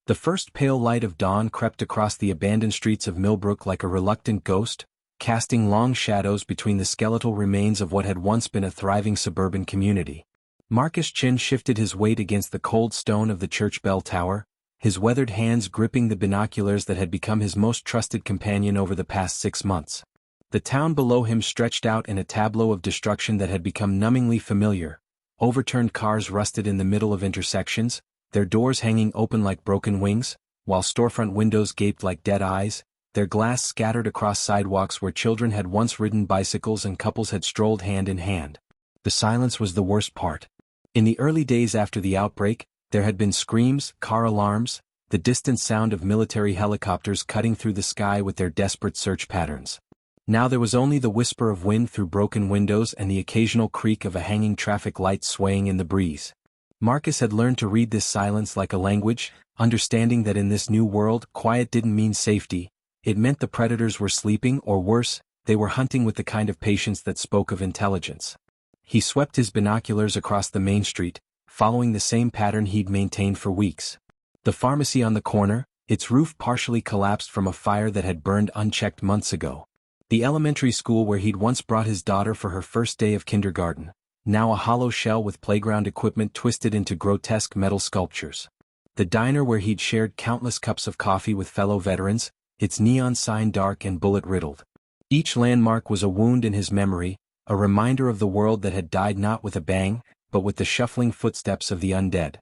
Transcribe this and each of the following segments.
The first pale light of dawn crept across the abandoned streets of Millbrook like a reluctant ghost, casting long shadows between the skeletal remains of what had once been a thriving suburban community. Marcus Chin shifted his weight against the cold stone of the church bell tower, his weathered hands gripping the binoculars that had become his most trusted companion over the past 6 months. The town below him stretched out in a tableau of destruction that had become numbingly familiar. Overturned cars rusted in the middle of intersections, their doors hanging open like broken wings, while storefront windows gaped like dead eyes, their glass scattered across sidewalks where children had once ridden bicycles and couples had strolled hand in hand. The silence was the worst part. In the early days after the outbreak, there had been screams, car alarms, the distant sound of military helicopters cutting through the sky with their desperate search patterns. Now there was only the whisper of wind through broken windows and the occasional creak of a hanging traffic light swaying in the breeze. Marcus had learned to read this silence like a language, understanding that in this new world, quiet didn't mean safety. It meant the predators were sleeping, or worse, they were hunting with the kind of patience that spoke of intelligence. He swept his binoculars across the main street, following the same pattern he'd maintained for weeks. The pharmacy on the corner, its roof partially collapsed from a fire that had burned unchecked months ago. The elementary school where he'd once brought his daughter for her first day of kindergarten, now a hollow shell with playground equipment twisted into grotesque metal sculptures. The diner where he'd shared countless cups of coffee with fellow veterans, its neon sign dark and bullet-riddled. Each landmark was a wound in his memory, a reminder of the world that had died not with a bang, but with the shuffling footsteps of the undead.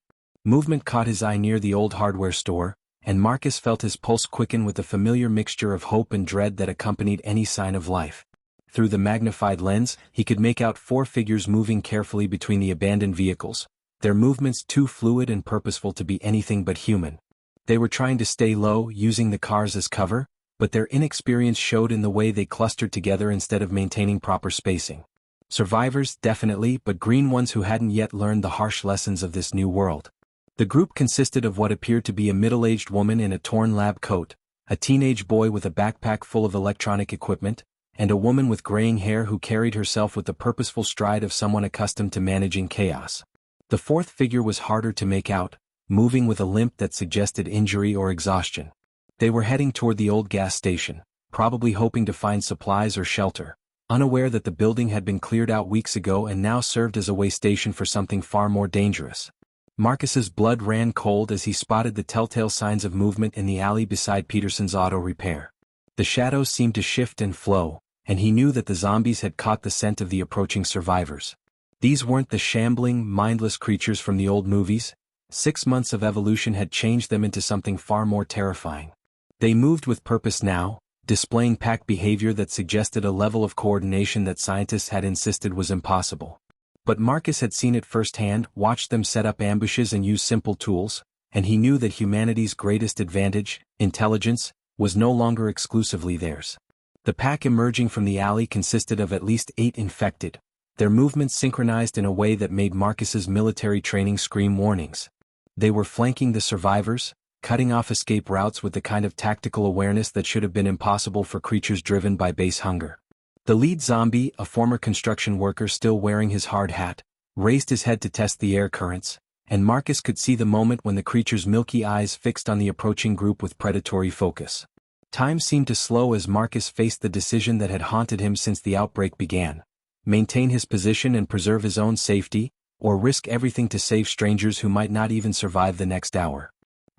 Movement caught his eye near the old hardware store, and Marcus felt his pulse quicken with the familiar mixture of hope and dread that accompanied any sign of life. Through the magnified lens, he could make out 4 figures moving carefully between the abandoned vehicles, their movements too fluid and purposeful to be anything but human. They were trying to stay low, using the cars as cover, but their inexperience showed in the way they clustered together instead of maintaining proper spacing. Survivors, definitely, but green ones who hadn't yet learned the harsh lessons of this new world. The group consisted of what appeared to be a middle-aged woman in a torn lab coat, a teenage boy with a backpack full of electronic equipment, and a woman with graying hair who carried herself with the purposeful stride of someone accustomed to managing chaos. The 4th figure was harder to make out, moving with a limp that suggested injury or exhaustion. They were heading toward the old gas station, probably hoping to find supplies or shelter, unaware that the building had been cleared out weeks ago and now served as a way station for something far more dangerous. Marcus's blood ran cold as he spotted the telltale signs of movement in the alley beside Peterson's auto repair. The shadows seemed to shift and flow, and he knew that the zombies had caught the scent of the approaching survivors. These weren't the shambling, mindless creatures from the old movies. 6 months of evolution had changed them into something far more terrifying. They moved with purpose now, displaying pack behavior that suggested a level of coordination that scientists had insisted was impossible. But Marcus had seen it firsthand, watched them set up ambushes and use simple tools, and he knew that humanity's greatest advantage, intelligence, was no longer exclusively theirs. The pack emerging from the alley consisted of at least 8 infected, their movements synchronized in a way that made Marcus's military training scream warnings. They were flanking the survivors, cutting off escape routes with the kind of tactical awareness that should have been impossible for creatures driven by base hunger. The lead zombie, a former construction worker still wearing his hard hat, raised his head to test the air currents, and Marcus could see the moment when the creature's milky eyes fixed on the approaching group with predatory focus. Time seemed to slow as Marcus faced the decision that had haunted him since the outbreak began: maintain his position and preserve his own safety, or risk everything to save strangers who might not even survive the next hour.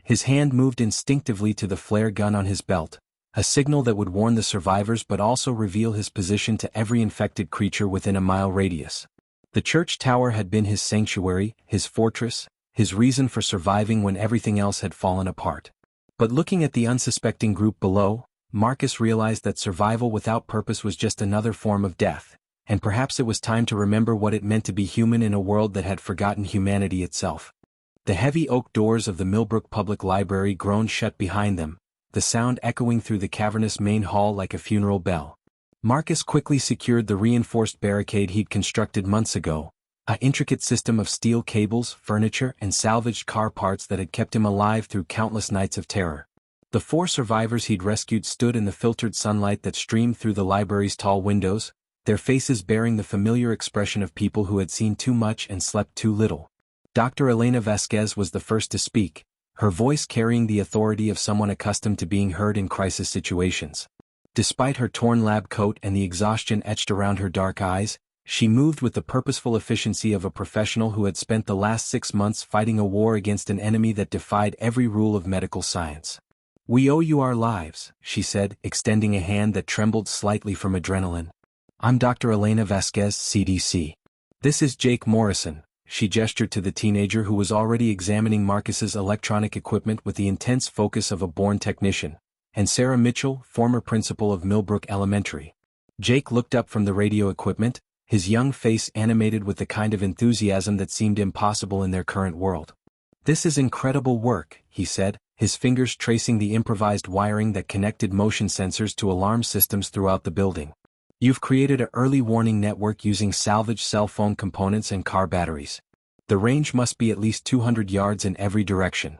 His hand moved instinctively to the flare gun on his belt, a signal that would warn the survivors but also reveal his position to every infected creature within a mile radius. The church tower had been his sanctuary, his fortress, his reason for surviving when everything else had fallen apart. But looking at the unsuspecting group below, Marcus realized that survival without purpose was just another form of death, and perhaps it was time to remember what it meant to be human in a world that had forgotten humanity itself. The heavy oak doors of the Millbrook Public Library groaned shut behind them, the sound echoing through the cavernous main hall like a funeral bell. Marcus quickly secured the reinforced barricade he'd constructed months ago, an intricate system of steel cables, furniture, and salvaged car parts that had kept him alive through countless nights of terror. The 4 survivors he'd rescued stood in the filtered sunlight that streamed through the library's tall windows, their faces bearing the familiar expression of people who had seen too much and slept too little. Dr. Elena Vasquez was the first to speak, her voice carrying the authority of someone accustomed to being heard in crisis situations. Despite her torn lab coat and the exhaustion etched around her dark eyes, she moved with the purposeful efficiency of a professional who had spent the last 6 months fighting a war against an enemy that defied every rule of medical science. "We owe you our lives," she said, extending a hand that trembled slightly from adrenaline. "I'm Dr. Elena Vasquez, CDC. This is Jake Morrison." She gestured to the teenager who was already examining Marcus's electronic equipment with the intense focus of a born technician, "and Sarah Mitchell, former principal of Millbrook Elementary." Jake looked up from the radio equipment, his young face animated with the kind of enthusiasm that seemed impossible in their current world. "This is incredible work," he said, his fingers tracing the improvised wiring that connected motion sensors to alarm systems throughout the building. "You've created an early warning network using salvaged cell phone components and car batteries. The range must be at least 200 yards in every direction."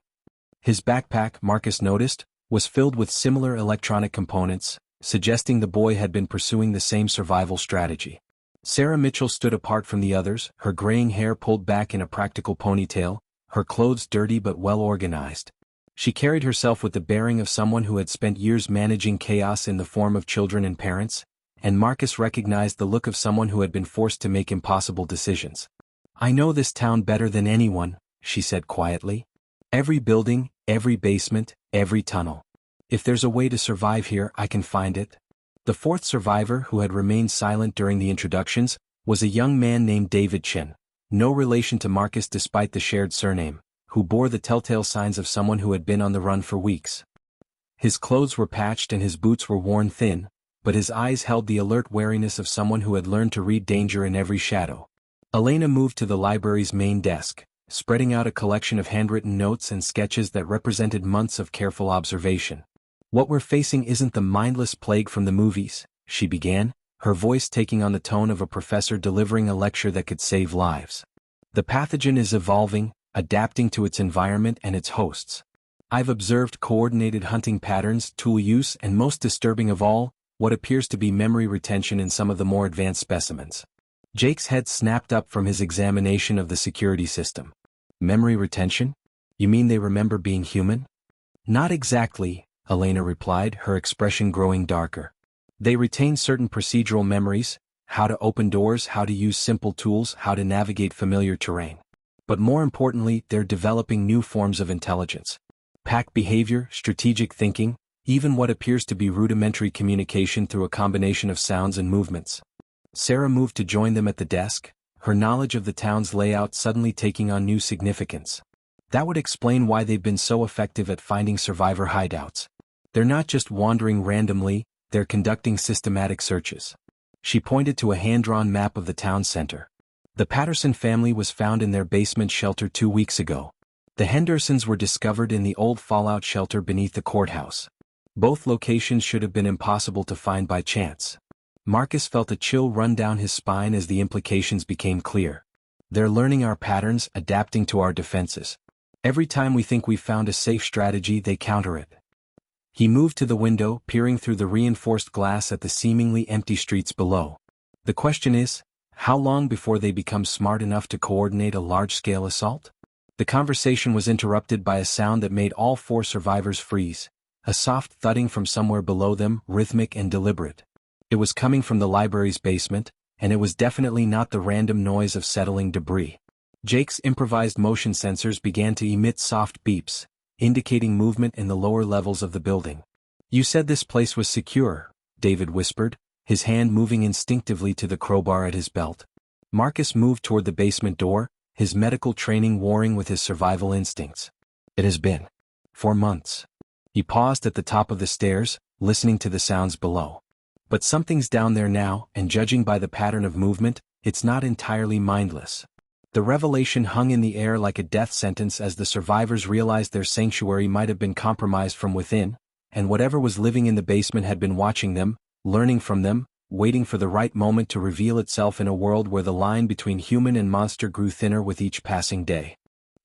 His backpack, Marcus noticed, was filled with similar electronic components, suggesting the boy had been pursuing the same survival strategy. Sarah Mitchell stood apart from the others, her graying hair pulled back in a practical ponytail, her clothes dirty but well organized. She carried herself with the bearing of someone who had spent years managing chaos in the form of children and parents, and Marcus recognized the look of someone who had been forced to make impossible decisions. "I know this town better than anyone," she said quietly. "Every building, every basement, every tunnel. If there's a way to survive here, I can find it." The fourth survivor, who had remained silent during the introductions, was a young man named David Chin, no relation to Marcus despite the shared surname, who bore the telltale signs of someone who had been on the run for weeks. His clothes were patched and his boots were worn thin, but his eyes held the alert wariness of someone who had learned to read danger in every shadow. Elena moved to the library's main desk, spreading out a collection of handwritten notes and sketches that represented months of careful observation. "What we're facing isn't the mindless plague from the movies," she began, her voice taking on the tone of a professor delivering a lecture that could save lives. "The pathogen is evolving, adapting to its environment and its hosts. I've observed coordinated hunting patterns, tool use, and most disturbing of all, what appears to be memory retention in some of the more advanced specimens." Jake's head snapped up from his examination of the security system. "Memory retention? You mean they remember being human?" "Not exactly," Elena replied, her expression growing darker. "They retain certain procedural memories, how to open doors, how to use simple tools, how to navigate familiar terrain. But more importantly, they're developing new forms of intelligence. Pack behavior, strategic thinking, even what appears to be rudimentary communication through a combination of sounds and movements." Sarah moved to join them at the desk, her knowledge of the town's layout suddenly taking on new significance. That would explain why they've been so effective at finding survivor hideouts. They're not just wandering randomly, they're conducting systematic searches. She pointed to a hand-drawn map of the town center. "The Patterson family was found in their basement shelter 2 weeks ago. The Hendersons were discovered in the old fallout shelter beneath the courthouse. Both locations should have been impossible to find by chance." Marcus felt a chill run down his spine as the implications became clear. "They're learning our patterns, adapting to our defenses. Every time we think we've found a safe strategy, they counter it." He moved to the window, peering through the reinforced glass at the seemingly empty streets below. "The question is, how long before they become smart enough to coordinate a large-scale assault?" The conversation was interrupted by a sound that made all 4 survivors freeze, a soft thudding from somewhere below them, rhythmic and deliberate. It was coming from the library's basement, and it was definitely not the random noise of settling debris. Jake's improvised motion sensors began to emit soft beeps, indicating movement in the lower levels of the building. "You said this place was secure," David whispered, his hand moving instinctively to the crowbar at his belt. Marcus moved toward the basement door, his medical training warring with his survival instincts. "It has been. For months." He paused at the top of the stairs, listening to the sounds below. "But something's down there now, and judging by the pattern of movement, it's not entirely mindless." The revelation hung in the air like a death sentence as the survivors realized their sanctuary might have been compromised from within, and whatever was living in the basement had been watching them, learning from them, waiting for the right moment to reveal itself in a world where the line between human and monster grew thinner with each passing day.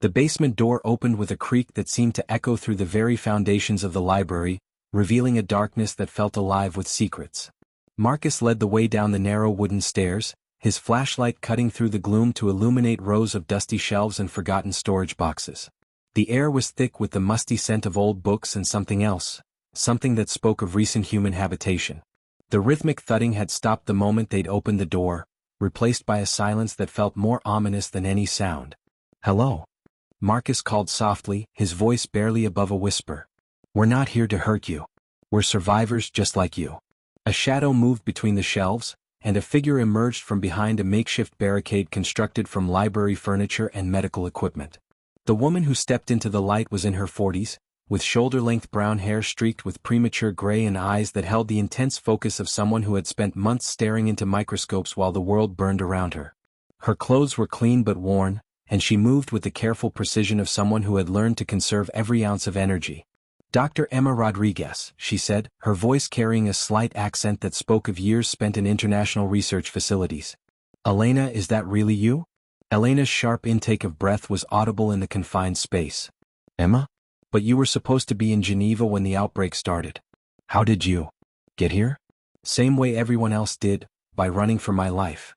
The basement door opened with a creak that seemed to echo through the very foundations of the library, revealing a darkness that felt alive with secrets. Marcus led the way down the narrow wooden stairs, his flashlight cutting through the gloom to illuminate rows of dusty shelves and forgotten storage boxes. The air was thick with the musty scent of old books and something else, something that spoke of recent human habitation. The rhythmic thudding had stopped the moment they'd opened the door, replaced by a silence that felt more ominous than any sound. "Hello?" Marcus called softly, his voice barely above a whisper. "We're not here to hurt you. We're survivors just like you." A shadow moved between the shelves, and a figure emerged from behind a makeshift barricade constructed from library furniture and medical equipment. The woman who stepped into the light was in her 40s, with shoulder-length brown hair streaked with premature gray and eyes that held the intense focus of someone who had spent months staring into microscopes while the world burned around her. Her clothes were clean but worn, and she moved with the careful precision of someone who had learned to conserve every ounce of energy. "Dr. Emma Rodriguez," she said, her voice carrying a slight accent that spoke of years spent in international research facilities. "Elena, is that really you?" Elena's sharp intake of breath was audible in the confined space. "Emma? But you were supposed to be in Geneva when the outbreak started. How did you get here?" "Same way everyone else did, by running for my life."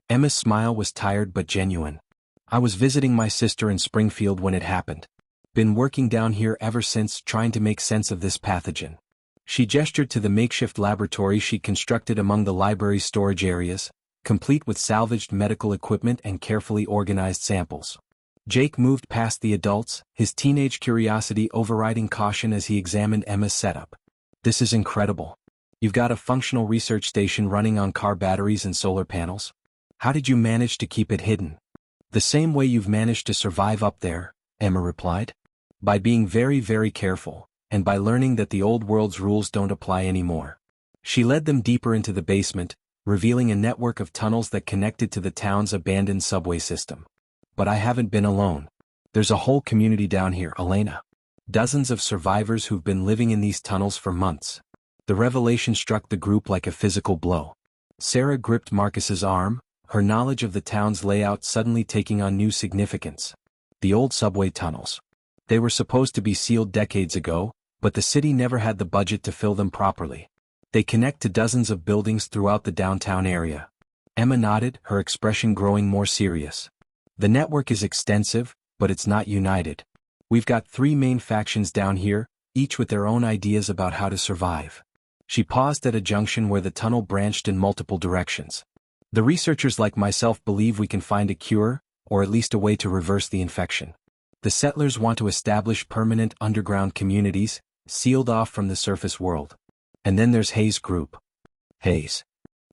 Emma's smile was tired but genuine. "I was visiting my sister in Springfield when it happened. Been working down here ever since, trying to make sense of this pathogen." She gestured to the makeshift laboratory she'd constructed among the library's storage areas, complete with salvaged medical equipment and carefully organized samples. Jake moved past the adults, his teenage curiosity overriding caution as he examined Emma's setup. "This is incredible. You've got a functional research station running on car batteries and solar panels. How did you manage to keep it hidden?" "The same way you've managed to survive up there," Emma replied. "By being very, very careful, and by learning that the old world's rules don't apply anymore." She led them deeper into the basement, revealing a network of tunnels that connected to the town's abandoned subway system. "But I haven't been alone. There's a whole community down here, Elena. Dozens of survivors who've been living in these tunnels for months." The revelation struck the group like a physical blow. Sarah gripped Marcus's arm, her knowledge of the town's layout suddenly taking on new significance. The old subway tunnels. They were supposed to be sealed decades ago, but the city never had the budget to fill them properly. They connect to dozens of buildings throughout the downtown area. Emma nodded, her expression growing more serious. "The network is extensive, but it's not united. We've got 3 main factions down here, each with their own ideas about how to survive." She paused at a junction where the tunnel branched in multiple directions. "The researchers like myself believe we can find a cure, or at least a way to reverse the infection. The settlers want to establish permanent underground communities, sealed off from the surface world. And then there's Hayes' group." "Hayes?"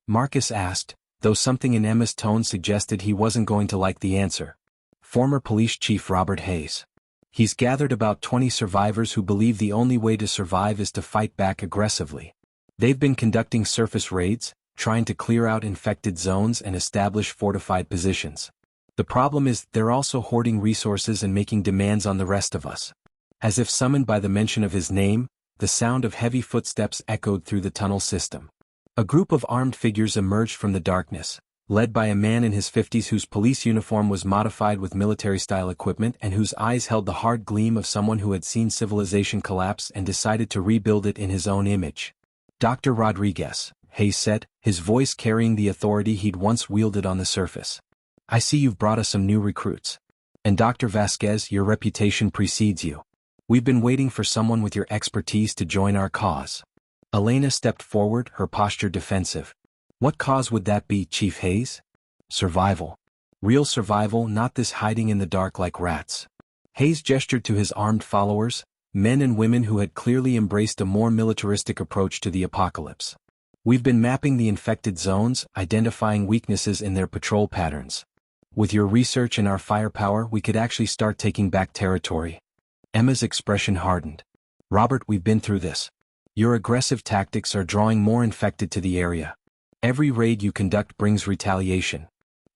Marcus asked, though something in Emma's tone suggested he wasn't going to like the answer. "Former police chief Robert Hayes. He's gathered about 20 survivors who believe the only way to survive is to fight back aggressively. They've been conducting surface raids, trying to clear out infected zones and establish fortified positions. The problem is they're also hoarding resources and making demands on the rest of us." As if summoned by the mention of his name, the sound of heavy footsteps echoed through the tunnel system. A group of armed figures emerged from the darkness, led by a man in his 50s whose police uniform was modified with military-style equipment and whose eyes held the hard gleam of someone who had seen civilization collapse and decided to rebuild it in his own image. "Dr. Rodriguez," Hayes said, his voice carrying the authority he'd once wielded on the surface. "I see you've brought us some new recruits. And Dr. Vasquez, your reputation precedes you. We've been waiting for someone with your expertise to join our cause." Elena stepped forward, her posture defensive. "What cause would that be, Chief Hayes?" "Survival. Real survival, not this hiding in the dark like rats." Hayes gestured to his armed followers, men and women who had clearly embraced a more militaristic approach to the apocalypse. "We've been mapping the infected zones, identifying weaknesses in their patrol patterns. With your research and our firepower, we could actually start taking back territory." Emma's expression hardened. "Robert, we've been through this. Your aggressive tactics are drawing more infected to the area. Every raid you conduct brings retaliation."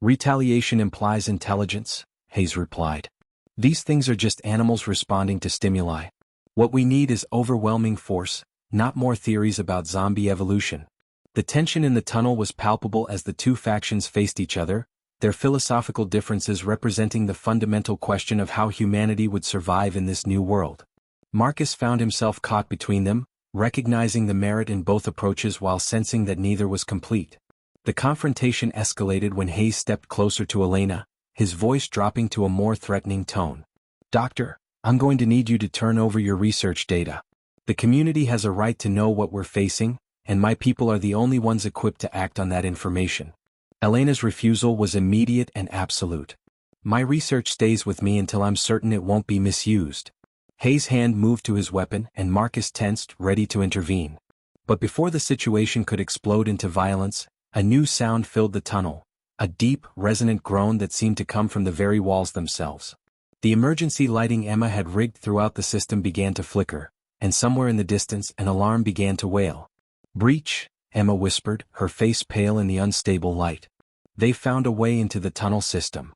"Retaliation implies intelligence," Hayes replied. "These things are just animals responding to stimuli. What we need is overwhelming force, not more theories about zombie evolution." The tension in the tunnel was palpable as the two factions faced each other, their philosophical differences representing the fundamental question of how humanity would survive in this new world. Marcus found himself caught between them, recognizing the merit in both approaches while sensing that neither was complete. The confrontation escalated when Hayes stepped closer to Elena, his voice dropping to a more threatening tone. "Doctor, I'm going to need you to turn over your research data. The community has a right to know what we're facing, and my people are the only ones equipped to act on that information. Elena's refusal was immediate and absolute. My research stays with me until I'm certain it won't be misused. Hayes' hand moved to his weapon and Marcus tensed, ready to intervene. But before the situation could explode into violence, a new sound filled the tunnel, a deep, resonant groan that seemed to come from the very walls themselves. The emergency lighting Emma had rigged throughout the system began to flicker, and somewhere in the distance an alarm began to wail. "Breach," Emma whispered, her face pale in the unstable light. They found a way into the tunnel system.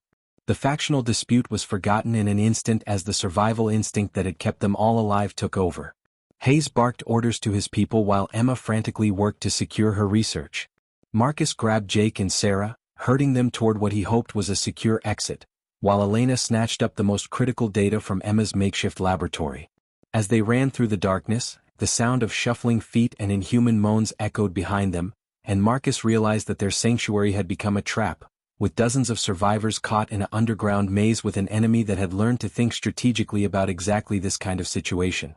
The factional dispute was forgotten in an instant as the survival instinct that had kept them all alive took over. Hayes barked orders to his people while Emma frantically worked to secure her research. Marcus grabbed Jake and Sarah, herding them toward what he hoped was a secure exit, while Elena snatched up the most critical data from Emma's makeshift laboratory. As they ran through the darkness, the sound of shuffling feet and inhuman moans echoed behind them, and Marcus realized that their sanctuary had become a trap, with dozens of survivors caught in an underground maze with an enemy that had learned to think strategically about exactly this kind of situation.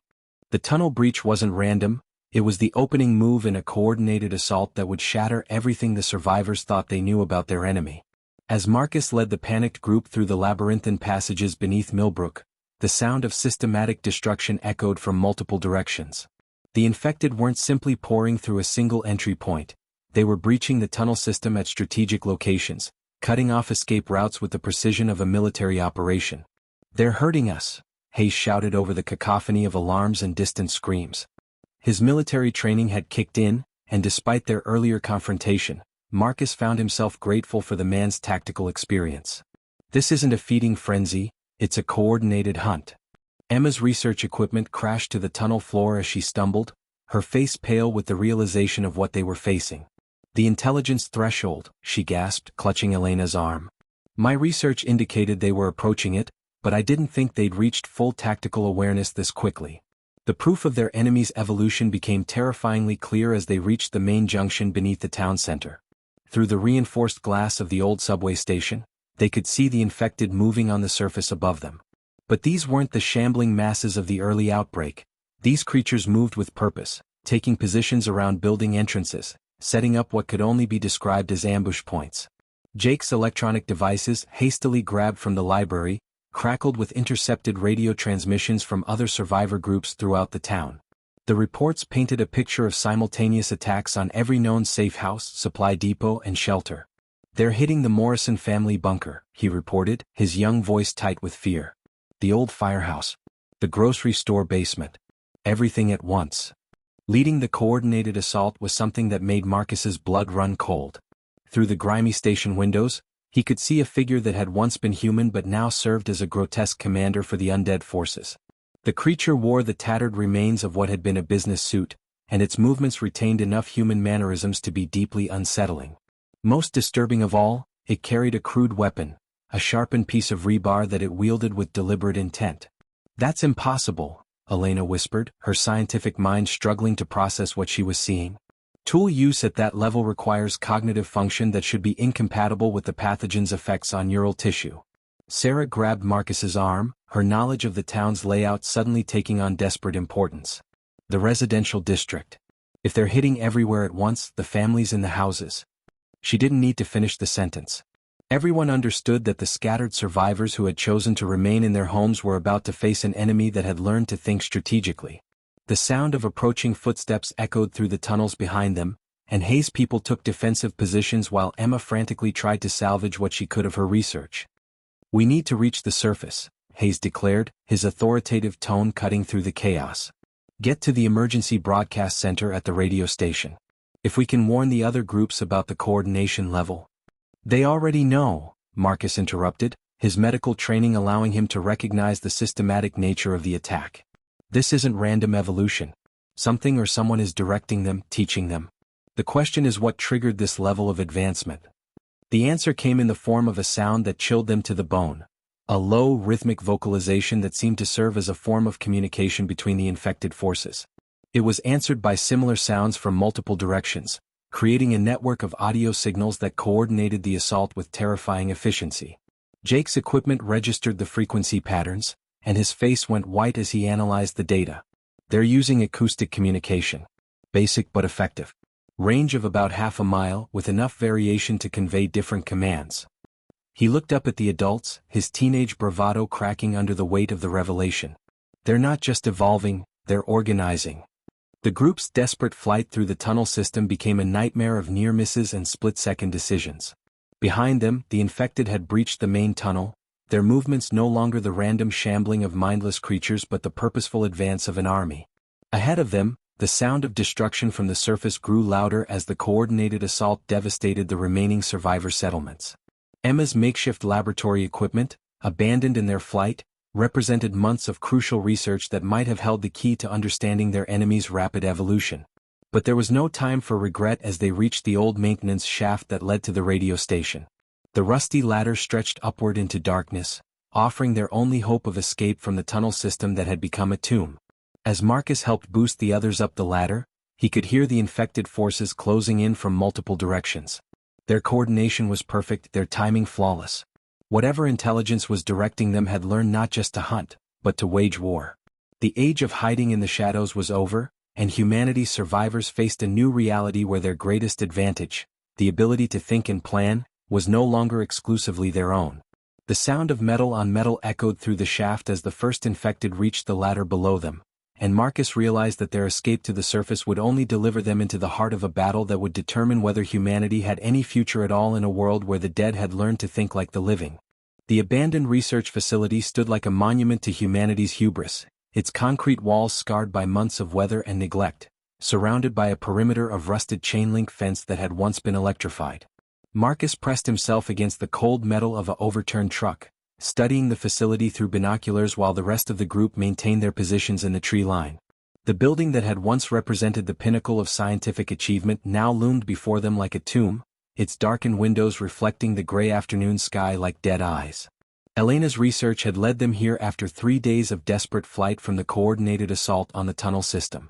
The tunnel breach wasn't random, it was the opening move in a coordinated assault that would shatter everything the survivors thought they knew about their enemy. As Marcus led the panicked group through the labyrinthine passages beneath Millbrook, the sound of systematic destruction echoed from multiple directions. The infected weren't simply pouring through a single entry point, they were breaching the tunnel system at strategic locations, cutting off escape routes with the precision of a military operation. "They're hurting us," Hayes shouted over the cacophony of alarms and distant screams. His military training had kicked in, and despite their earlier confrontation, Marcus found himself grateful for the man's tactical experience. "This isn't a feeding frenzy, it's a coordinated hunt." Emma's research equipment crashed to the tunnel floor as she stumbled, her face pale with the realization of what they were facing. "The intelligence threshold," she gasped, clutching Elena's arm. "My research indicated they were approaching it, but I didn't think they'd reached full tactical awareness this quickly." The proof of their enemy's evolution became terrifyingly clear as they reached the main junction beneath the town center. Through the reinforced glass of the old subway station, they could see the infected moving on the surface above them. But these weren't the shambling masses of the early outbreak. These creatures moved with purpose, taking positions around building entrances, setting up what could only be described as ambush points. Jake's electronic devices, hastily grabbed from the library, crackled with intercepted radio transmissions from other survivor groups throughout the town. The reports painted a picture of simultaneous attacks on every known safe house, supply depot, and shelter. "They're hitting the Morrison family bunker," he reported, his young voice tight with fear. "The old firehouse. The grocery store basement. Everything at once." Leading the coordinated assault was something that made Marcus's blood run cold. Through the grimy station windows, he could see a figure that had once been human but now served as a grotesque commander for the undead forces. The creature wore the tattered remains of what had been a business suit, and its movements retained enough human mannerisms to be deeply unsettling. Most disturbing of all, it carried a crude weapon, a sharpened piece of rebar that it wielded with deliberate intent. "That's impossible," Elena whispered, her scientific mind struggling to process what she was seeing. "Tool use at that level requires cognitive function that should be incompatible with the pathogen's effects on neural tissue." Sarah grabbed Marcus's arm, her knowledge of the town's layout suddenly taking on desperate importance. "The residential district. If they're hitting everywhere at once, the families in the houses." She didn't need to finish the sentence. Everyone understood that the scattered survivors who had chosen to remain in their homes were about to face an enemy that had learned to think strategically. The sound of approaching footsteps echoed through the tunnels behind them, and Hayes' people took defensive positions while Emma frantically tried to salvage what she could of her research. "We need to reach the surface," Hayes declared, his authoritative tone cutting through the chaos. "Get to the emergency broadcast center at the radio station. If we can warn the other groups about the coordination level." "They already know," Marcus interrupted, his medical training allowing him to recognize the systematic nature of the attack. "This isn't random evolution. Something or someone is directing them, teaching them. The question is what triggered this level of advancement." The answer came in the form of a sound that chilled them to the bone, a low, rhythmic vocalization that seemed to serve as a form of communication between the infected forces. It was answered by similar sounds from multiple directions, creating a network of audio signals that coordinated the assault with terrifying efficiency. Jake's equipment registered the frequency patterns, and his face went white as he analyzed the data. They're using acoustic communication. Basic but effective. Range of about half a mile, with enough variation to convey different commands. He looked up at the adults, his teenage bravado cracking under the weight of the revelation. They're not just evolving, they're organizing. The group's desperate flight through the tunnel system became a nightmare of near misses and split-second decisions. Behind them, the infected had breached the main tunnel, their movements no longer the random shambling of mindless creatures but the purposeful advance of an army. Ahead of them, the sound of destruction from the surface grew louder as the coordinated assault devastated the remaining survivor settlements. Emma's makeshift laboratory equipment, abandoned in their flight, represented months of crucial research that might have held the key to understanding their enemy's rapid evolution. But there was no time for regret as they reached the old maintenance shaft that led to the radio station. The rusty ladder stretched upward into darkness, offering their only hope of escape from the tunnel system that had become a tomb. As Marcus helped boost the others up the ladder, he could hear the infected forces closing in from multiple directions. Their coordination was perfect, their timing flawless. Whatever intelligence was directing them had learned not just to hunt, but to wage war. The age of hiding in the shadows was over, and humanity's survivors faced a new reality where their greatest advantage, the ability to think and plan, was no longer exclusively their own. The sound of metal on metal echoed through the shaft as the first infected reached the ladder below them, and Marcus realized that their escape to the surface would only deliver them into the heart of a battle that would determine whether humanity had any future at all in a world where the dead had learned to think like the living. The abandoned research facility stood like a monument to humanity's hubris, its concrete walls scarred by months of weather and neglect, surrounded by a perimeter of rusted chain-link fence that had once been electrified. Marcus pressed himself against the cold metal of an overturned truck, studying the facility through binoculars while the rest of the group maintained their positions in the tree line. The building that had once represented the pinnacle of scientific achievement now loomed before them like a tomb, its darkened windows reflecting the gray afternoon sky like dead eyes. Elena's research had led them here after 3 days of desperate flight from the coordinated assault on the tunnel system.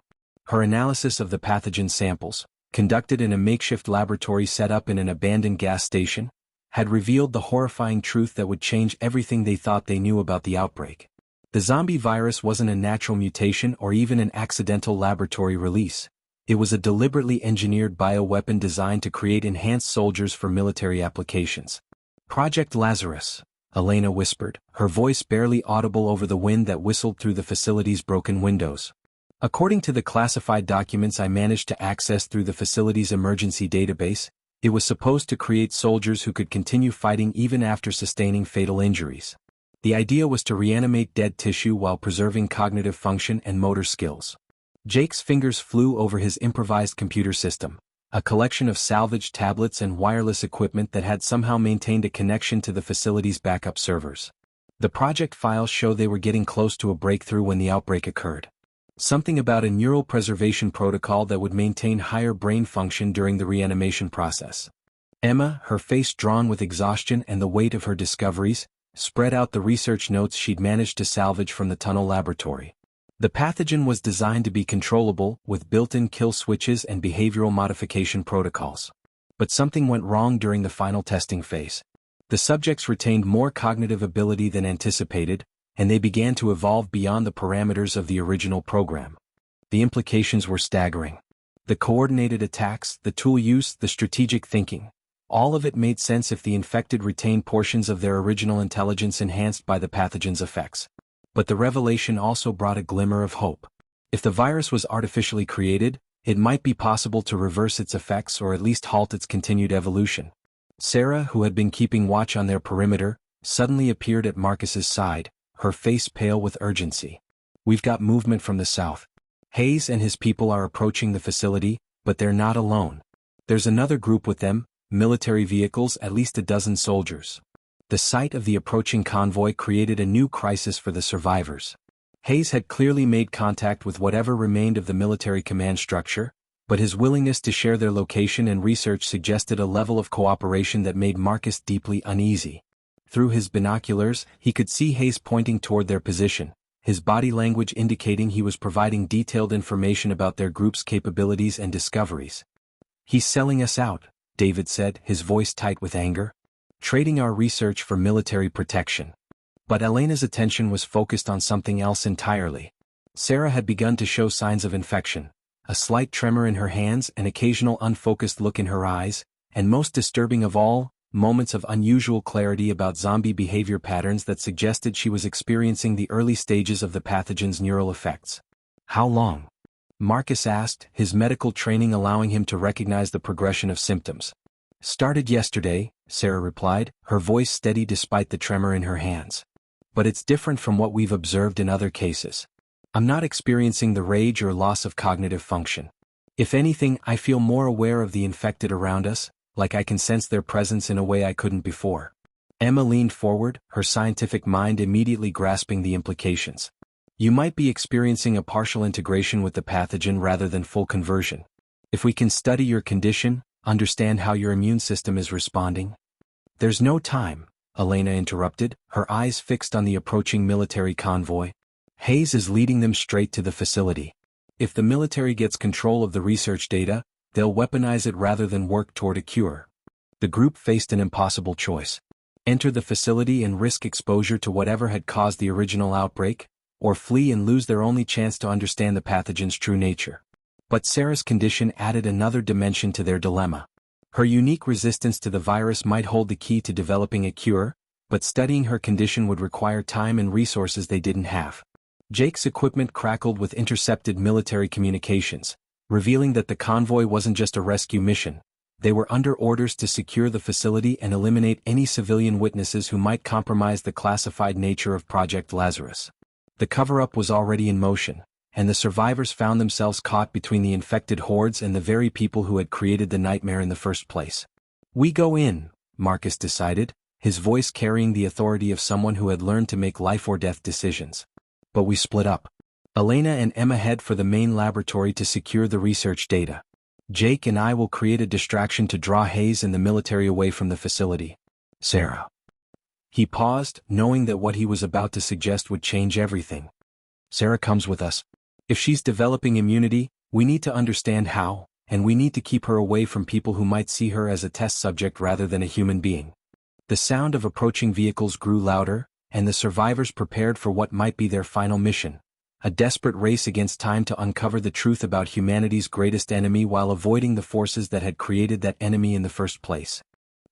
Her analysis of the pathogen samples, conducted in a makeshift laboratory set up in an abandoned gas station, had revealed the horrifying truth that would change everything they thought they knew about the outbreak. The zombie virus wasn't a natural mutation or even an accidental laboratory release. It was a deliberately engineered bioweapon designed to create enhanced soldiers for military applications. Project Lazarus, Elena whispered, her voice barely audible over the wind that whistled through the facility's broken windows. According to the classified documents I managed to access through the facility's emergency database, it was supposed to create soldiers who could continue fighting even after sustaining fatal injuries. The idea was to reanimate dead tissue while preserving cognitive function and motor skills. Jake's fingers flew over his improvised computer system, a collection of salvaged tablets and wireless equipment that had somehow maintained a connection to the facility's backup servers. The project files show they were getting close to a breakthrough when the outbreak occurred. Something about a neural preservation protocol that would maintain higher brain function during the reanimation process. Emma, her face drawn with exhaustion and the weight of her discoveries, spread out the research notes she'd managed to salvage from the tunnel laboratory. The pathogen was designed to be controllable, with built-in kill switches and behavioral modification protocols. But something went wrong during the final testing phase. The subjects retained more cognitive ability than anticipated, and they began to evolve beyond the parameters of the original program. The implications were staggering. The coordinated attacks, the tool use, the strategic thinking. All of it made sense if the infected retained portions of their original intelligence enhanced by the pathogen's effects. But the revelation also brought a glimmer of hope. If the virus was artificially created, it might be possible to reverse its effects or at least halt its continued evolution. Sarah, who had been keeping watch on their perimeter, suddenly appeared at Marcus's side, her face pale with urgency. "We've got movement from the south. Hayes and his people are approaching the facility, but they're not alone. There's another group with them, military vehicles, at least a dozen soldiers." The sight of the approaching convoy created a new crisis for the survivors. Hayes had clearly made contact with whatever remained of the military command structure, but his willingness to share their location and research suggested a level of cooperation that made Marcus deeply uneasy. Through his binoculars, he could see Hayes pointing toward their position, his body language indicating he was providing detailed information about their group's capabilities and discoveries. "He's selling us out," David said, his voice tight with anger. "Trading our research for military protection." But Elena's attention was focused on something else entirely. Sarah had begun to show signs of infection, a slight tremor in her hands, an occasional unfocused look in her eyes, and most disturbing of all, moments of unusual clarity about zombie behavior patterns that suggested she was experiencing the early stages of the pathogen's neural effects. How long? Marcus asked, his medical training allowing him to recognize the progression of symptoms. Started yesterday, Sarah replied, her voice steady despite the tremor in her hands. But it's different from what we've observed in other cases. I'm not experiencing the rage or loss of cognitive function. If anything, I feel more aware of the infected around us, like I can sense their presence in a way I couldn't before. Emma leaned forward, her scientific mind immediately grasping the implications. You might be experiencing a partial integration with the pathogen rather than full conversion. If we can study your condition, understand how your immune system is responding. There's no time, Elena interrupted, her eyes fixed on the approaching military convoy. Hayes is leading them straight to the facility. If the military gets control of the research data, they'll weaponize it rather than work toward a cure. The group faced an impossible choice. Enter the facility and risk exposure to whatever had caused the original outbreak, or flee and lose their only chance to understand the pathogen's true nature. But Sarah's condition added another dimension to their dilemma. Her unique resistance to the virus might hold the key to developing a cure, but studying her condition would require time and resources they didn't have. Jake's equipment crackled with intercepted military communications, revealing that the convoy wasn't just a rescue mission. They were under orders to secure the facility and eliminate any civilian witnesses who might compromise the classified nature of Project Lazarus. The cover-up was already in motion, and the survivors found themselves caught between the infected hordes and the very people who had created the nightmare in the first place. We go in, Marcus decided, his voice carrying the authority of someone who had learned to make life-or-death decisions. But we split up. Elena and Emma head for the main laboratory to secure the research data. Jake and I will create a distraction to draw Hayes and the military away from the facility. Sarah. He paused, knowing that what he was about to suggest would change everything. Sarah comes with us. If she's developing immunity, we need to understand how, and we need to keep her away from people who might see her as a test subject rather than a human being. The sound of approaching vehicles grew louder, and the survivors prepared for what might be their final mission. A desperate race against time to uncover the truth about humanity's greatest enemy while avoiding the forces that had created that enemy in the first place.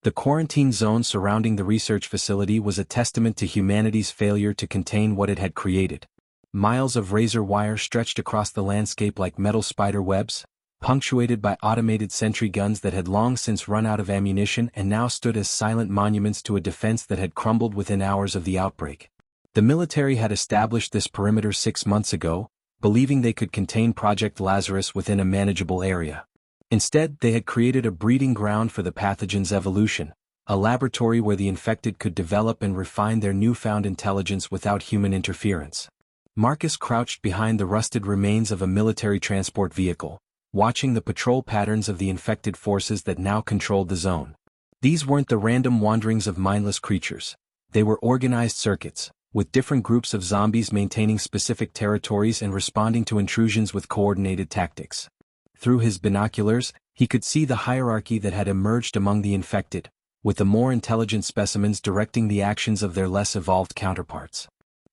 The quarantine zone surrounding the research facility was a testament to humanity's failure to contain what it had created. Miles of razor wire stretched across the landscape like metal spider webs, punctuated by automated sentry guns that had long since run out of ammunition and now stood as silent monuments to a defense that had crumbled within hours of the outbreak. The military had established this perimeter 6 months ago, believing they could contain Project Lazarus within a manageable area. Instead, they had created a breeding ground for the pathogen's evolution, a laboratory where the infected could develop and refine their newfound intelligence without human interference. Marcus crouched behind the rusted remains of a military transport vehicle, watching the patrol patterns of the infected forces that now controlled the zone. These weren't the random wanderings of mindless creatures. They were organized circuits, with different groups of zombies maintaining specific territories and responding to intrusions with coordinated tactics. Through his binoculars, he could see the hierarchy that had emerged among the infected, with the more intelligent specimens directing the actions of their less evolved counterparts.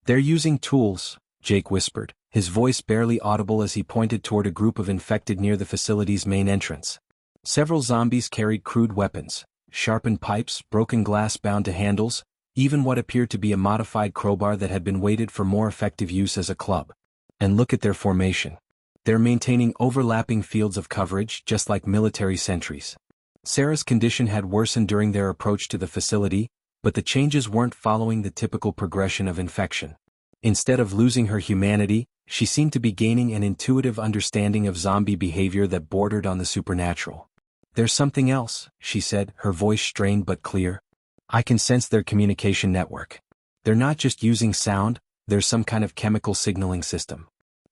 They're using tools, Jake whispered, his voice barely audible as he pointed toward a group of infected near the facility's main entrance. Several zombies carried crude weapons, sharpened pipes, broken glass bound to handles, even what appeared to be a modified crowbar that had been weighted for more effective use as a club. And look at their formation. They're maintaining overlapping fields of coverage just like military sentries. Sarah's condition had worsened during their approach to the facility, but the changes weren't following the typical progression of infection. Instead of losing her humanity, she seemed to be gaining an intuitive understanding of zombie behavior that bordered on the supernatural. There's something else, she said, her voice strained but clear. I can sense their communication network. They're not just using sound, there's some kind of chemical signaling system.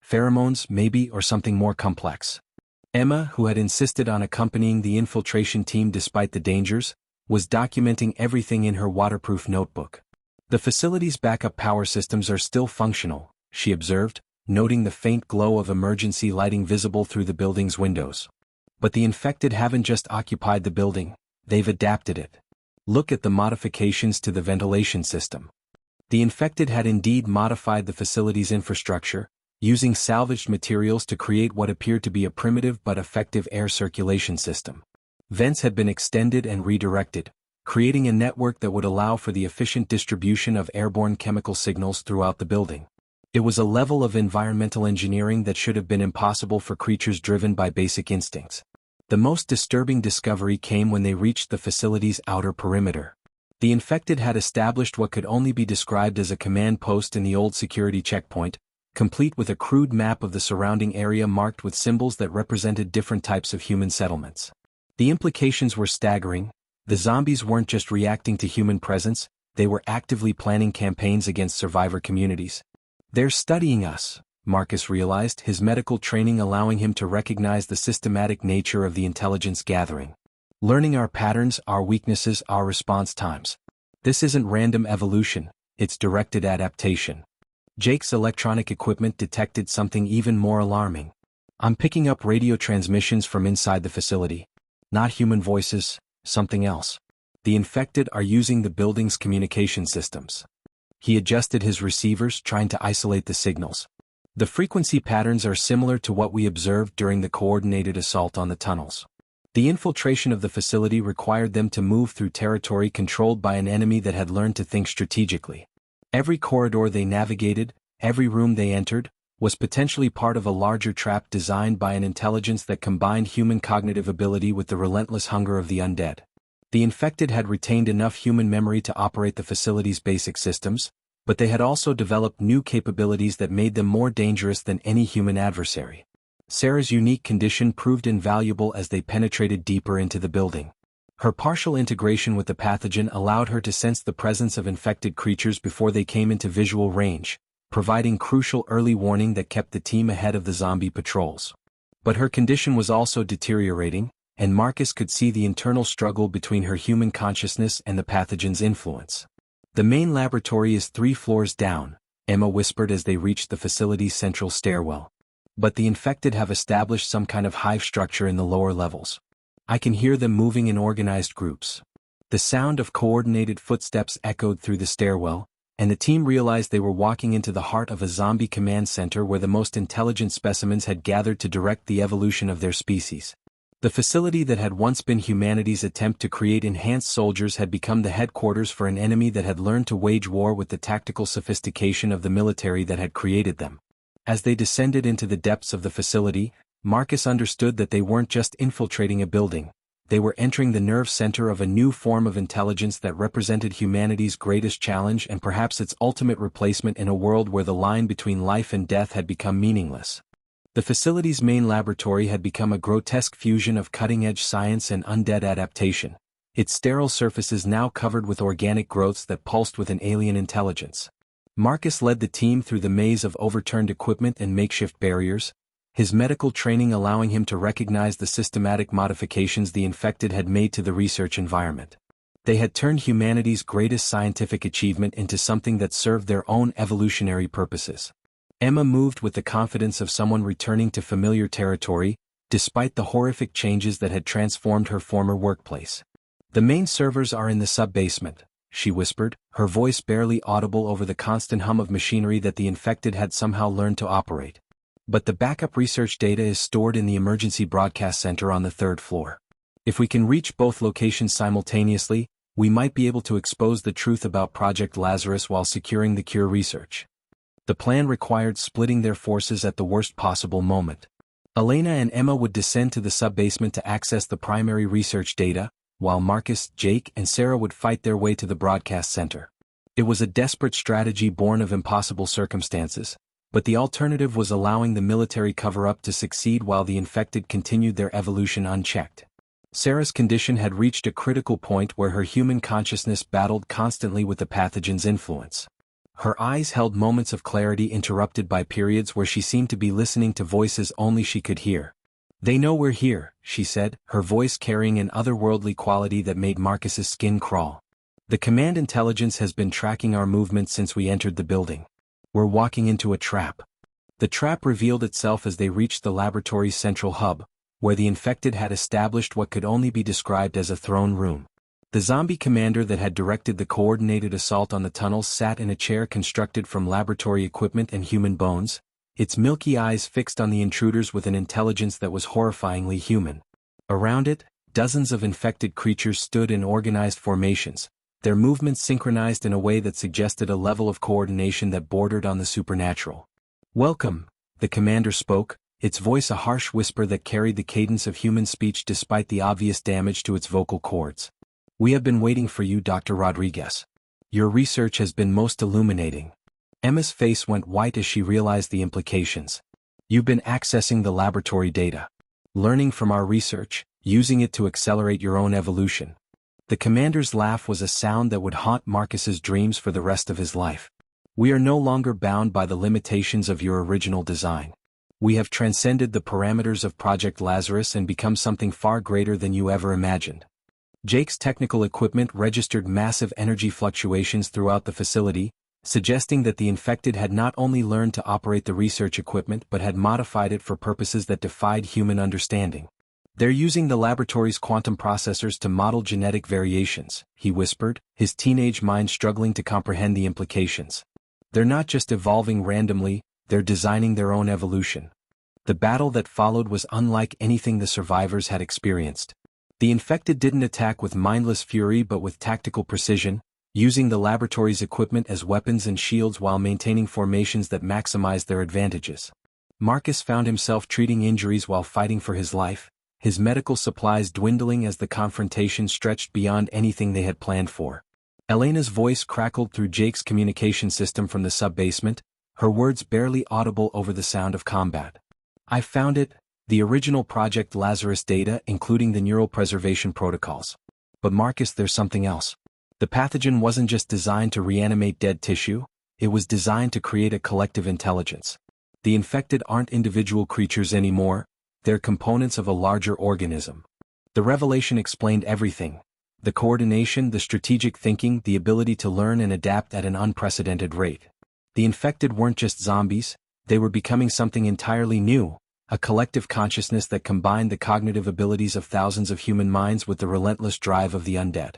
Pheromones, maybe, or something more complex. Emma, who had insisted on accompanying the infiltration team despite the dangers, was documenting everything in her waterproof notebook. The facility's backup power systems are still functional, she observed, noting the faint glow of emergency lighting visible through the building's windows. But the infected haven't just occupied the building, they've adapted it. Look at the modifications to the ventilation system. The infected had indeed modified the facility's infrastructure, using salvaged materials to create what appeared to be a primitive but effective air circulation system. Vents had been extended and redirected, creating a network that would allow for the efficient distribution of airborne chemical signals throughout the building. It was a level of environmental engineering that should have been impossible for creatures driven by basic instincts. The most disturbing discovery came when they reached the facility's outer perimeter. The infected had established what could only be described as a command post in the old security checkpoint, complete with a crude map of the surrounding area marked with symbols that represented different types of human settlements. The implications were staggering. The zombies weren't just reacting to human presence, they were actively planning campaigns against survivor communities. "They're studying us," Marcus realized, his medical training allowing him to recognize the systematic nature of the intelligence gathering. "Learning our patterns, our weaknesses, our response times. This isn't random evolution, it's directed adaptation." Jake's electronic equipment detected something even more alarming. "I'm picking up radio transmissions from inside the facility. Not human voices, something else. The infected are using the building's communication systems." He adjusted his receivers, trying to isolate the signals. "The frequency patterns are similar to what we observed during the coordinated assault on the tunnels." The infiltration of the facility required them to move through territory controlled by an enemy that had learned to think strategically. Every corridor they navigated, every room they entered, was potentially part of a larger trap designed by an intelligence that combined human cognitive ability with the relentless hunger of the undead. The infected had retained enough human memory to operate the facility's basic systems, but they had also developed new capabilities that made them more dangerous than any human adversary. Sarah's unique condition proved invaluable as they penetrated deeper into the building. Her partial integration with the pathogen allowed her to sense the presence of infected creatures before they came into visual range, providing crucial early warning that kept the team ahead of the zombie patrols. But her condition was also deteriorating, and Marcus could see the internal struggle between her human consciousness and the pathogen's influence. "The main laboratory is 3 floors down," Emma whispered as they reached the facility's central stairwell. "But the infected have established some kind of hive structure in the lower levels. I can hear them moving in organized groups." The sound of coordinated footsteps echoed through the stairwell, and the team realized they were walking into the heart of a zombie command center where the most intelligent specimens had gathered to direct the evolution of their species. The facility that had once been humanity's attempt to create enhanced soldiers had become the headquarters for an enemy that had learned to wage war with the tactical sophistication of the military that had created them. As they descended into the depths of the facility, Marcus understood that they weren't just infiltrating a building, they were entering the nerve center of a new form of intelligence that represented humanity's greatest challenge and perhaps its ultimate replacement in a world where the line between life and death had become meaningless. The facility's main laboratory had become a grotesque fusion of cutting-edge science and undead adaptation, its sterile surfaces now covered with organic growths that pulsed with an alien intelligence. Marcus led the team through the maze of overturned equipment and makeshift barriers, his medical training allowing him to recognize the systematic modifications the infected had made to the research environment. They had turned humanity's greatest scientific achievement into something that served their own evolutionary purposes. Emma moved with the confidence of someone returning to familiar territory, despite the horrific changes that had transformed her former workplace. "The main servers are in the sub-basement," she whispered, her voice barely audible over the constant hum of machinery that the infected had somehow learned to operate. "But the backup research data is stored in the emergency broadcast center on the 3rd floor. If we can reach both locations simultaneously, we might be able to expose the truth about Project Lazarus while securing the cure research." The plan required splitting their forces at the worst possible moment. Elena and Emma would descend to the sub-basement to access the primary research data, while Marcus, Jake, and Sarah would fight their way to the broadcast center. It was a desperate strategy born of impossible circumstances, but the alternative was allowing the military cover-up to succeed while the infected continued their evolution unchecked. Sarah's condition had reached a critical point where her human consciousness battled constantly with the pathogen's influence. Her eyes held moments of clarity interrupted by periods where she seemed to be listening to voices only she could hear. "They know we're here," she said, her voice carrying an otherworldly quality that made Marcus's skin crawl. "The command intelligence has been tracking our movements since we entered the building. We're walking into a trap." The trap revealed itself as they reached the laboratory's central hub, where the infected had established what could only be described as a throne room. The zombie commander that had directed the coordinated assault on the tunnels sat in a chair constructed from laboratory equipment and human bones, its milky eyes fixed on the intruders with an intelligence that was horrifyingly human. Around it, dozens of infected creatures stood in organized formations, their movements synchronized in a way that suggested a level of coordination that bordered on the supernatural. "Welcome," the commander spoke, its voice a harsh whisper that carried the cadence of human speech despite the obvious damage to its vocal cords. "We have been waiting for you, Dr. Rodriguez. Your research has been most illuminating." Emma's face went white as she realized the implications. "You've been accessing the laboratory data, learning from our research, using it to accelerate your own evolution." The commander's laugh was a sound that would haunt Marcus's dreams for the rest of his life. "We are no longer bound by the limitations of your original design. We have transcended the parameters of Project Lazarus and become something far greater than you ever imagined." Jake's technical equipment registered massive energy fluctuations throughout the facility, suggesting that the infected had not only learned to operate the research equipment but had modified it for purposes that defied human understanding. "They're using the laboratory's quantum processors to model genetic variations," he whispered, his teenage mind struggling to comprehend the implications. "They're not just evolving randomly, they're designing their own evolution." The battle that followed was unlike anything the survivors had experienced. The infected didn't attack with mindless fury but with tactical precision, using the laboratory's equipment as weapons and shields while maintaining formations that maximized their advantages. Marcus found himself treating injuries while fighting for his life, his medical supplies dwindling as the confrontation stretched beyond anything they had planned for. Elena's voice crackled through Jake's communication system from the sub-basement, her words barely audible over the sound of combat. "I found it, the original Project Lazarus data including the neural preservation protocols. But Marcus, there's something else. The pathogen wasn't just designed to reanimate dead tissue, it was designed to create a collective intelligence. The infected aren't individual creatures anymore, they're components of a larger organism." The revelation explained everything: the coordination, the strategic thinking, the ability to learn and adapt at an unprecedented rate. The infected weren't just zombies, they were becoming something entirely new, a collective consciousness that combined the cognitive abilities of thousands of human minds with the relentless drive of the undead.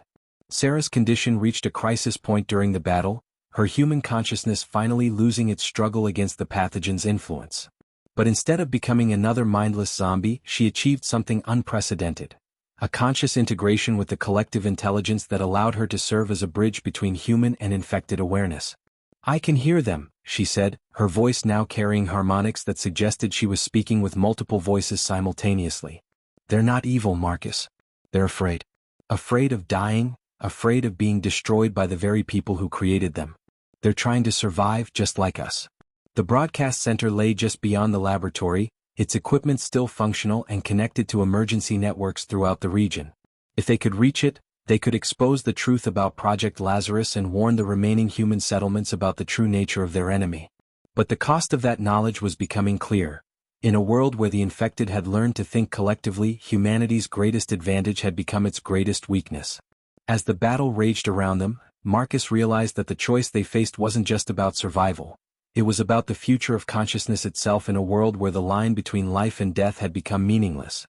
Sarah's condition reached a crisis point during the battle, her human consciousness finally losing its struggle against the pathogen's influence. But instead of becoming another mindless zombie, she achieved something unprecedented: a conscious integration with the collective intelligence that allowed her to serve as a bridge between human and infected awareness. "I can hear them," she said, her voice now carrying harmonics that suggested she was speaking with multiple voices simultaneously. "They're not evil, Marcus. They're afraid. Afraid of dying, afraid of being destroyed by the very people who created them. They're trying to survive just like us." The broadcast center lay just beyond the laboratory, its equipment still functional and connected to emergency networks throughout the region. If they could reach it, they could expose the truth about Project Lazarus and warn the remaining human settlements about the true nature of their enemy. But the cost of that knowledge was becoming clear. In a world where the infected had learned to think collectively, humanity's greatest advantage had become its greatest weakness. As the battle raged around them, Marcus realized that the choice they faced wasn't just about survival. It was about the future of consciousness itself in a world where the line between life and death had become meaningless.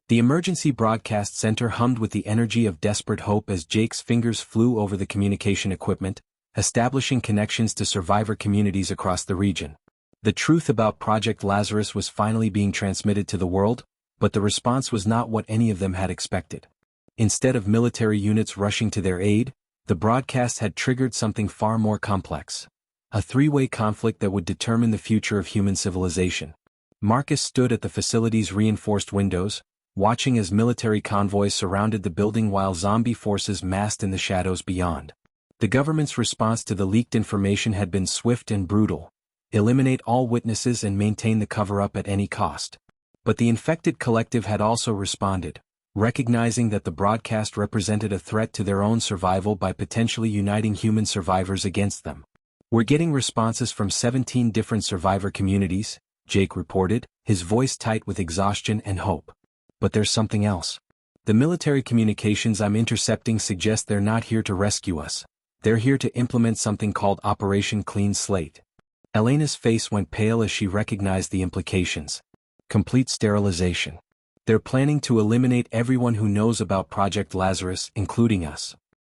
The emergency broadcast center hummed with the energy of desperate hope as Jake's fingers flew over the communication equipment, establishing connections to survivor communities across the region. The truth about Project Lazarus was finally being transmitted to the world, but the response was not what any of them had expected. Instead of military units rushing to their aid, the broadcast had triggered something far more complex: a three-way conflict that would determine the future of human civilization. Marcus stood at the facility's reinforced windows, watching as military convoys surrounded the building while zombie forces massed in the shadows beyond. The government's response to the leaked information had been swift and brutal: eliminate all witnesses and maintain the cover-up at any cost. But the infected collective had also responded, recognizing that the broadcast represented a threat to their own survival by potentially uniting human survivors against them. "We're getting responses from 17 different survivor communities," Jake reported, his voice tight with exhaustion and hope. "But there's something else. The military communications I'm intercepting suggest they're not here to rescue us. They're here to implement something called Operation Clean Slate." Elena's face went pale as she recognized the implications. Complete sterilization. They're planning to eliminate everyone who knows about Project Lazarus, including us.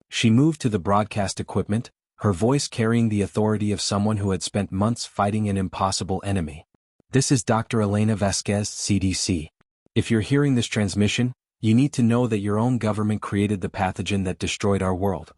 She moved to the broadcast equipment, her voice carrying the authority of someone who had spent months fighting an impossible enemy. This is Dr. Elena Vasquez, CDC. If you're hearing this transmission, you need to know that your own government created the pathogen that destroyed our world.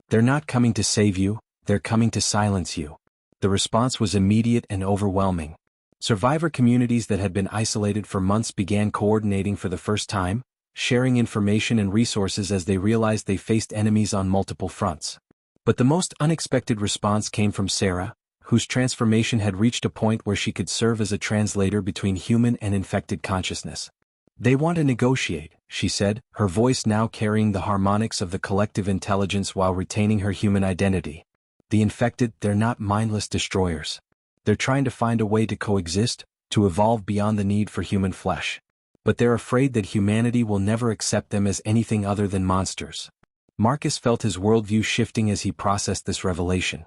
They're not coming to save you, they're coming to silence you. The response was immediate and overwhelming. Survivor communities that had been isolated for months began coordinating for the first time, sharing information and resources as they realized they faced enemies on multiple fronts. But the most unexpected response came from Sarah, whose transformation had reached a point where she could serve as a translator between human and infected consciousness. They want to negotiate, she said, her voice now carrying the harmonics of the collective intelligence while retaining her human identity. The infected, they're not mindless destroyers. They're trying to find a way to coexist, to evolve beyond the need for human flesh. But they're afraid that humanity will never accept them as anything other than monsters. Marcus felt his worldview shifting as he processed this revelation.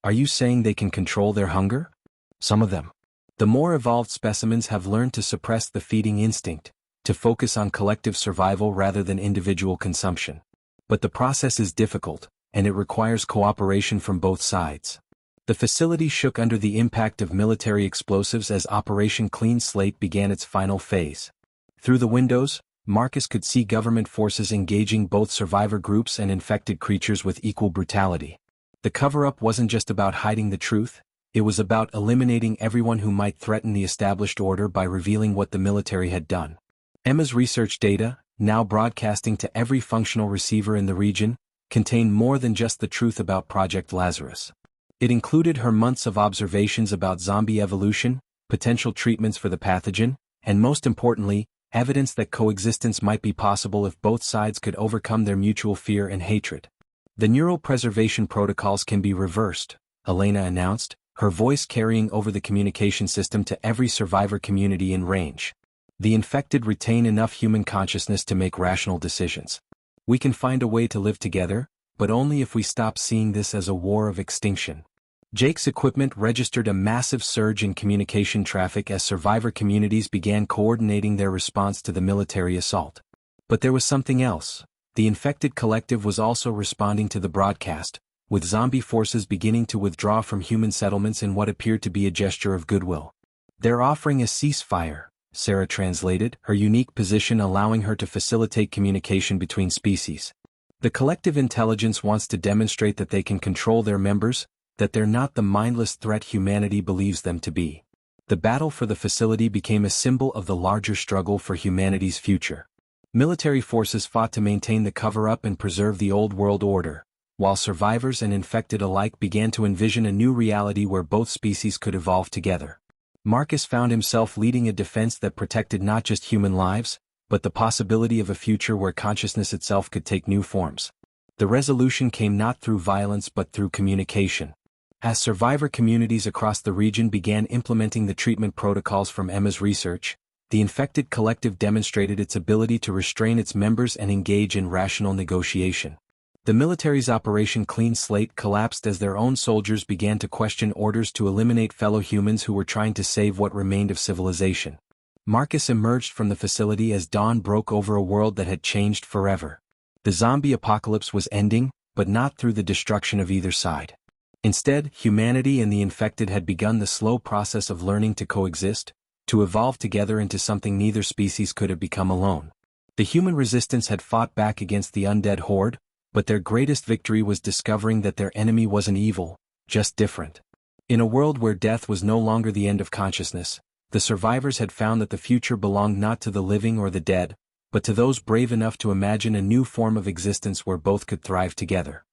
Are you saying they can control their hunger? Some of them. The more evolved specimens have learned to suppress the feeding instinct, to focus on collective survival rather than individual consumption. But the process is difficult, and it requires cooperation from both sides. The facility shook under the impact of military explosives as Operation Clean Slate began its final phase. Through the windows, Marcus could see government forces engaging both survivor groups and infected creatures with equal brutality. The cover-up wasn't just about hiding the truth, it was about eliminating everyone who might threaten the established order by revealing what the military had done. Emma's research data, now broadcasting to every functional receiver in the region, contained more than just the truth about Project Lazarus. It included her months of observations about zombie evolution, potential treatments for the pathogen, and most importantly, evidence that coexistence might be possible if both sides could overcome their mutual fear and hatred. The neural preservation protocols can be reversed, Elena announced, her voice carrying over the communication system to every survivor community in range. The infected retain enough human consciousness to make rational decisions. We can find a way to live together, but only if we stop seeing this as a war of extinction. Jake's equipment registered a massive surge in communication traffic as survivor communities began coordinating their response to the military assault. But there was something else. The infected collective was also responding to the broadcast, with zombie forces beginning to withdraw from human settlements in what appeared to be a gesture of goodwill. They're offering a ceasefire, Sarah translated, her unique position allowing her to facilitate communication between species. The collective intelligence wants to demonstrate that they can control their members, that they're not the mindless threat humanity believes them to be. The battle for the facility became a symbol of the larger struggle for humanity's future. Military forces fought to maintain the cover-up and preserve the old world order, while survivors and infected alike began to envision a new reality where both species could evolve together. Marcus found himself leading a defense that protected not just human lives, but the possibility of a future where consciousness itself could take new forms. The resolution came not through violence but through communication. As survivor communities across the region began implementing the treatment protocols from Emma's research, the infected collective demonstrated its ability to restrain its members and engage in rational negotiation. The military's Operation Clean Slate collapsed as their own soldiers began to question orders to eliminate fellow humans who were trying to save what remained of civilization. Marcus emerged from the facility as dawn broke over a world that had changed forever. The zombie apocalypse was ending, but not through the destruction of either side. Instead, humanity and the infected had begun the slow process of learning to coexist, to evolve together into something neither species could have become alone. The human resistance had fought back against the Undead Horde, but their greatest victory was discovering that their enemy wasn't evil, just different. In a world where death was no longer the end of consciousness, the survivors had found that the future belonged not to the living or the dead, but to those brave enough to imagine a new form of existence where both could thrive together.